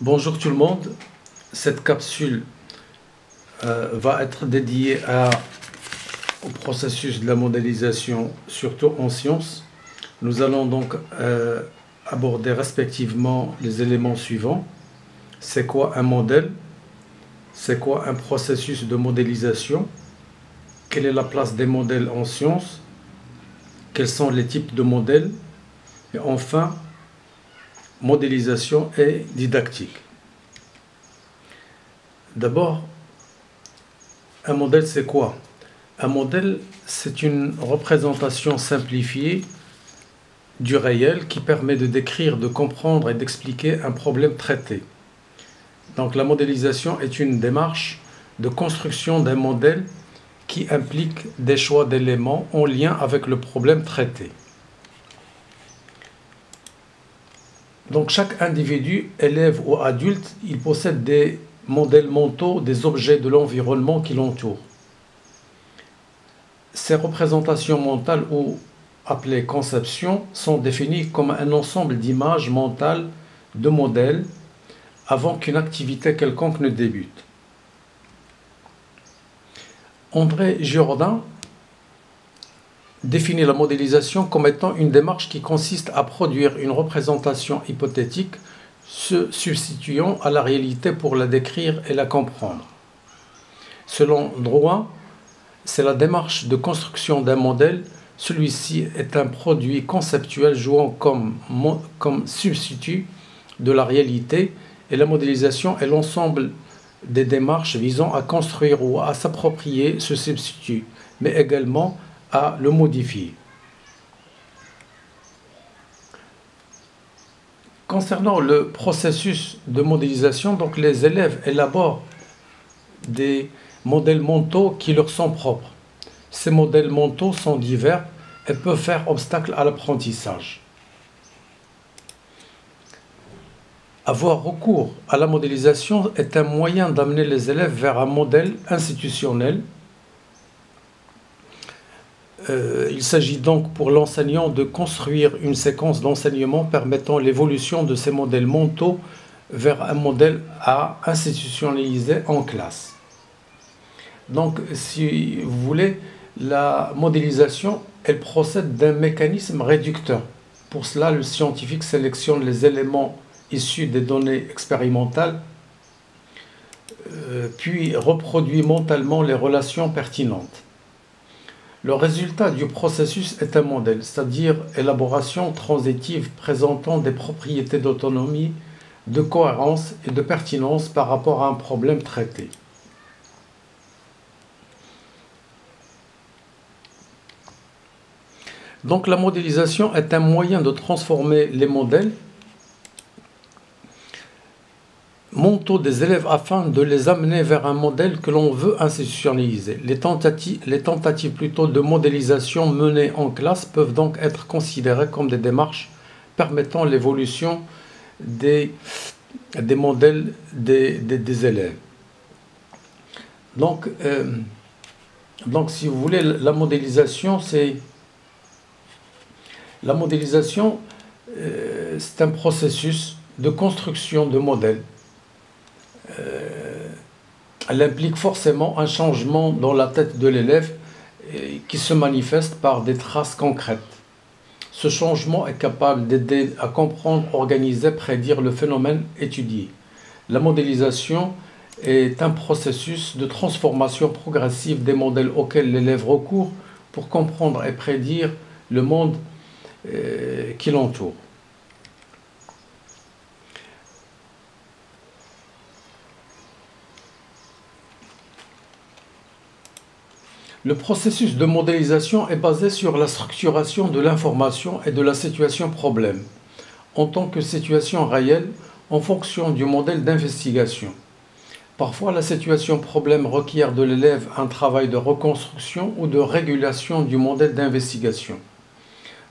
Bonjour tout le monde, cette capsule va être dédiée au processus de la modélisation, surtout en sciences. Nous allons donc aborder respectivement les éléments suivants. C'est quoi un modèle? C'est quoi un processus de modélisation? Quelle est la place des modèles en sciences? Quels sont les types de modèles? Et enfin, modélisation et didactique. D'abord, un modèle, c'est quoi? Un modèle, c'est une représentation simplifiée du réel qui permet de décrire, de comprendre et d'expliquer un problème traité. Donc la modélisation est une démarche de construction d'un modèle qui implique des choix d'éléments en lien avec le problème traité. Donc chaque individu, élève ou adulte, il possède des modèles mentaux des objets de l'environnement qui l'entoure. Ces représentations mentales, ou appelées conceptions, sont définies comme un ensemble d'images mentales de modèles avant qu'une activité quelconque ne débute. André Girardin définit la modélisation comme étant une démarche qui consiste à produire une représentation hypothétique se substituant à la réalité pour la décrire et la comprendre. Selon Drouin, c'est la démarche de construction d'un modèle. Celui-ci est un produit conceptuel jouant comme substitut de la réalité, et la modélisation est l'ensemble des démarches visant à construire ou à s'approprier ce substitut, mais également à le modifier. Concernant le processus de modélisation, donc les élèves élaborent des modèles mentaux qui leur sont propres. Ces modèles mentaux sont divers et peuvent faire obstacle à l'apprentissage. Avoir recours à la modélisation est un moyen d'amener les élèves vers un modèle institutionnel. Il s'agit donc pour l'enseignant de construire une séquence d'enseignement permettant l'évolution de ces modèles mentaux vers un modèle à institutionnaliser en classe. Donc, si vous voulez, la modélisation, elle procède d'un mécanisme réducteur. Pour cela, le scientifique sélectionne les éléments issus des données expérimentales, puis reproduit mentalement les relations pertinentes. Le résultat du processus est un modèle, c'est-à-dire élaboration transitive présentant des propriétés d'autonomie, de cohérence et de pertinence par rapport à un problème traité. Donc la modélisation est un moyen de transformer les modèles mentaux des élèves afin de les amener vers un modèle que l'on veut institutionnaliser. Les tentatives plutôt de modélisation menées en classe peuvent donc être considérées comme des démarches permettant l'évolution des modèles des élèves. Donc, si vous voulez, la modélisation, c'est un processus de construction de modèles. Elle implique forcément un changement dans la tête de l'élève qui se manifeste par des traces concrètes. Ce changement est capable d'aider à comprendre, organiser, prédire le phénomène étudié. La modélisation est un processus de transformation progressive des modèles auxquels l'élève recourt pour comprendre et prédire le monde qui l'entoure. Le processus de modélisation est basé sur la structuration de l'information et de la situation problème, en tant que situation réelle en fonction du modèle d'investigation. Parfois, la situation problème requiert de l'élève un travail de reconstruction ou de régulation du modèle d'investigation.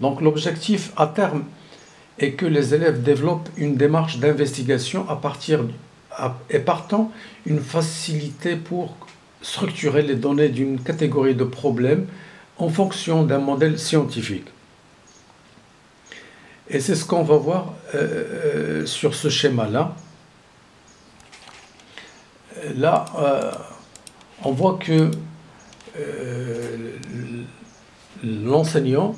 Donc l'objectif à terme est que les élèves développent une démarche d'investigation et partant une facilité pour structurer les données d'une catégorie de problèmes en fonction d'un modèle scientifique. Et c'est ce qu'on va voir sur ce schéma-là. Là, on voit que l'enseignant,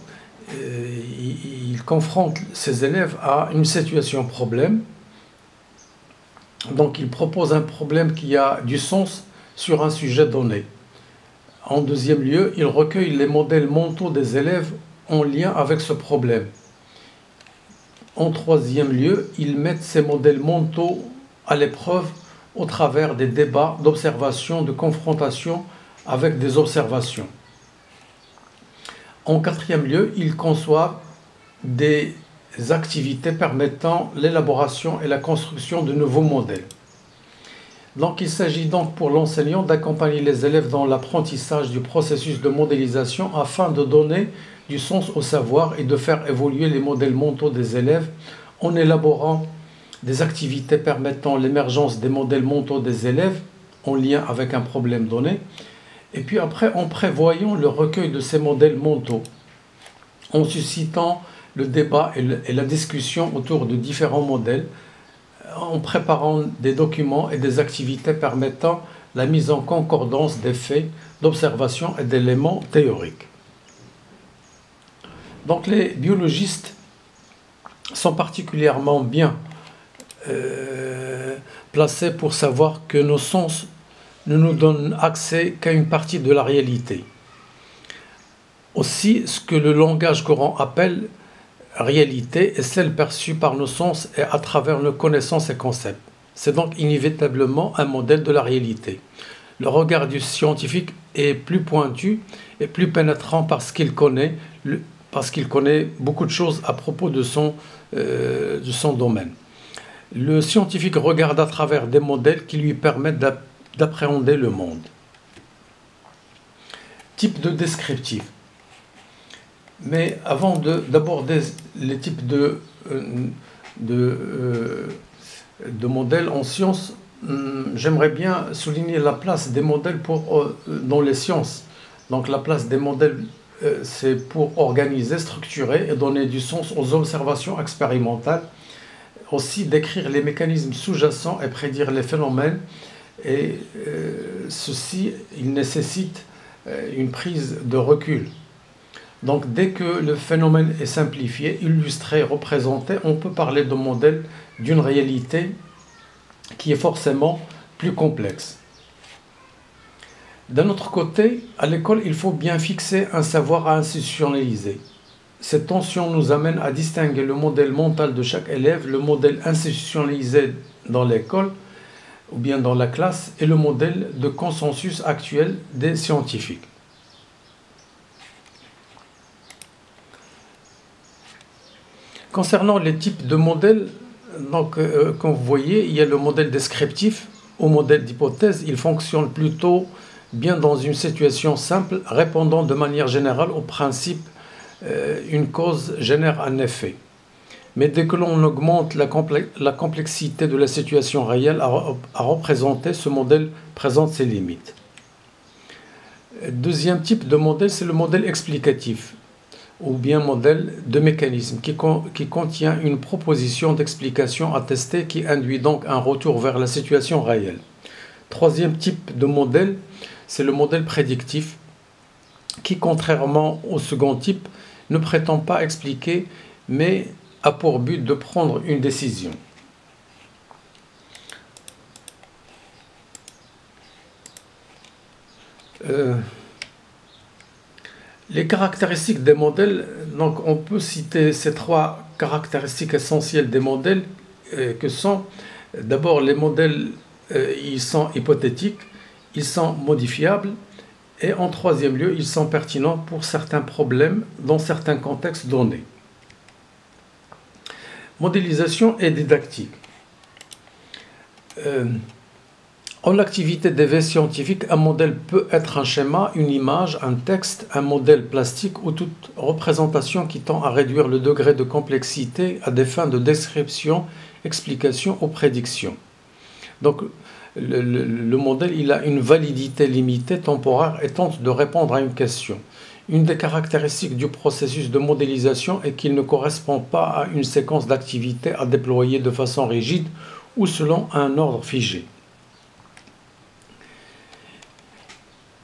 il confronte ses élèves à une situation problème. Donc, il propose un problème qui a du sens sur un sujet donné. En deuxième lieu, il recueille les modèles mentaux des élèves en lien avec ce problème. En troisième lieu, il met ces modèles mentaux à l'épreuve au travers des débats, d'observation, de confrontation avec des observations. En quatrième lieu, il conçoit des activités permettant l'élaboration et la construction de nouveaux modèles. Donc, il s'agit donc pour l'enseignant d'accompagner les élèves dans l'apprentissage du processus de modélisation afin de donner du sens au savoir et de faire évoluer les modèles mentaux des élèves en élaborant des activités permettant l'émergence des modèles mentaux des élèves en lien avec un problème donné, et puis après en prévoyant le recueil de ces modèles mentaux, en suscitant le débat et la discussion autour de différents modèles, en préparant des documents et des activités permettant la mise en concordance des faits, d'observations et d'éléments théoriques. Donc les biologistes sont particulièrement bien placés pour savoir que nos sens ne nous donnent accès qu'à une partie de la réalité. Aussi, ce que le langage courant appelle réalité est celle perçue par nos sens et à travers nos connaissances et concepts. C'est donc inévitablement un modèle de la réalité. Le regard du scientifique est plus pointu et plus pénétrant parce qu'il connaît beaucoup de choses à propos de son domaine. Le scientifique regarde à travers des modèles qui lui permettent d'appréhender le monde. Type de descriptif. Mais avant d'aborder les types de modèles en sciences, j'aimerais bien souligner la place des modèles dans les sciences. Donc la place des modèles, c'est pour organiser, structurer et donner du sens aux observations expérimentales, aussi décrire les mécanismes sous-jacents et prédire les phénomènes. Et ceci, il nécessite une prise de recul. Donc dès que le phénomène est simplifié, illustré, représenté, on peut parler de modèle d'une réalité qui est forcément plus complexe. D'un autre côté, à l'école, il faut bien fixer un savoir à institutionnaliser. Cette tension nous amène à distinguer le modèle mental de chaque élève, le modèle institutionnalisé dans l'école ou bien dans la classe et le modèle de consensus actuel des scientifiques. Concernant les types de modèles, donc, comme vous voyez, il y a le modèle descriptif ou modèle d'hypothèse. Il fonctionne plutôt bien dans une situation simple, répondant de manière générale au principe une cause génère un effet. Mais dès que l'on augmente la complexité de la situation réelle à représenter, ce modèle présente ses limites. Deuxième type de modèle, c'est le modèle explicatif, ou bien modèle de mécanisme, qui contient une proposition d'explication à tester qui induit donc un retour vers la situation réelle. Troisième type de modèle, c'est le modèle prédictif, qui, contrairement au second type, ne prétend pas expliquer, mais a pour but de prendre une décision. Les caractéristiques des modèles, donc on peut citer ces trois caractéristiques essentielles des modèles, que sont d'abord les modèles, ils sont hypothétiques, ils sont modifiables, et en troisième lieu, ils sont pertinents pour certains problèmes dans certains contextes donnés. Modélisation et didactique. En activité des veilles scientifiques, un modèle peut être un schéma, une image, un texte, un modèle plastique ou toute représentation qui tend à réduire le degré de complexité à des fins de description, explication ou prédiction. Donc, le modèle, il a une validité limitée, temporaire, et tente de répondre à une question. Une des caractéristiques du processus de modélisation est qu'il ne correspond pas à une séquence d'activités à déployer de façon rigide ou selon un ordre figé.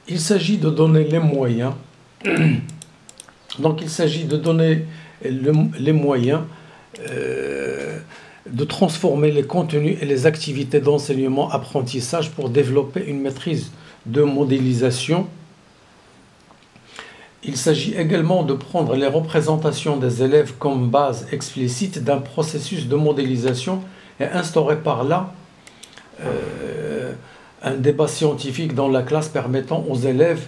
Il s'agit de donner les moyens. Donc, il s'agit de donner les moyens de transformer les contenus et les activités d'enseignement-apprentissage pour développer une maîtrise de modélisation. Il s'agit également de prendre les représentations des élèves comme base explicite d'un processus de modélisation et instaurer par là un débat scientifique dans la classe permettant aux élèves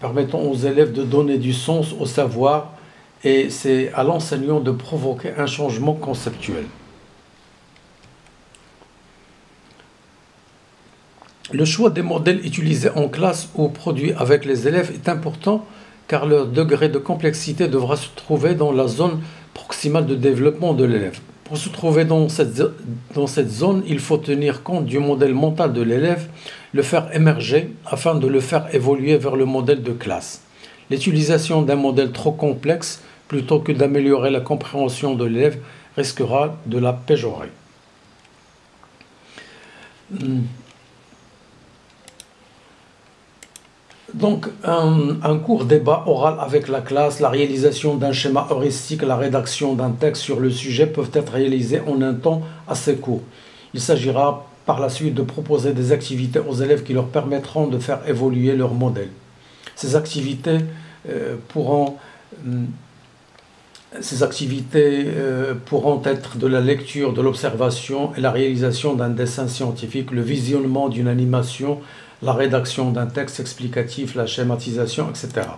de donner du sens au savoir, et c'est à l'enseignant de provoquer un changement conceptuel. Le choix des modèles utilisés en classe ou produits avec les élèves est important car leur degré de complexité devra se trouver dans la zone proximale de développement de l'élève. Pour se trouver dans cette zone, il faut tenir compte du modèle mental de l'élève, le faire émerger afin de le faire évoluer vers le modèle de classe. L'utilisation d'un modèle trop complexe, plutôt que d'améliorer la compréhension de l'élève, risquera de la péjorer. Donc, un court débat oral avec la classe, la réalisation d'un schéma heuristique, la rédaction d'un texte sur le sujet peuvent être réalisés en un temps assez court. Il s'agira par la suite de proposer des activités aux élèves qui leur permettront de faire évoluer leur modèle. Ces activités pourront être de la lecture, de l'observation et la réalisation d'un dessin scientifique, le visionnement d'une animation, la rédaction d'un texte explicatif, la schématisation, etc.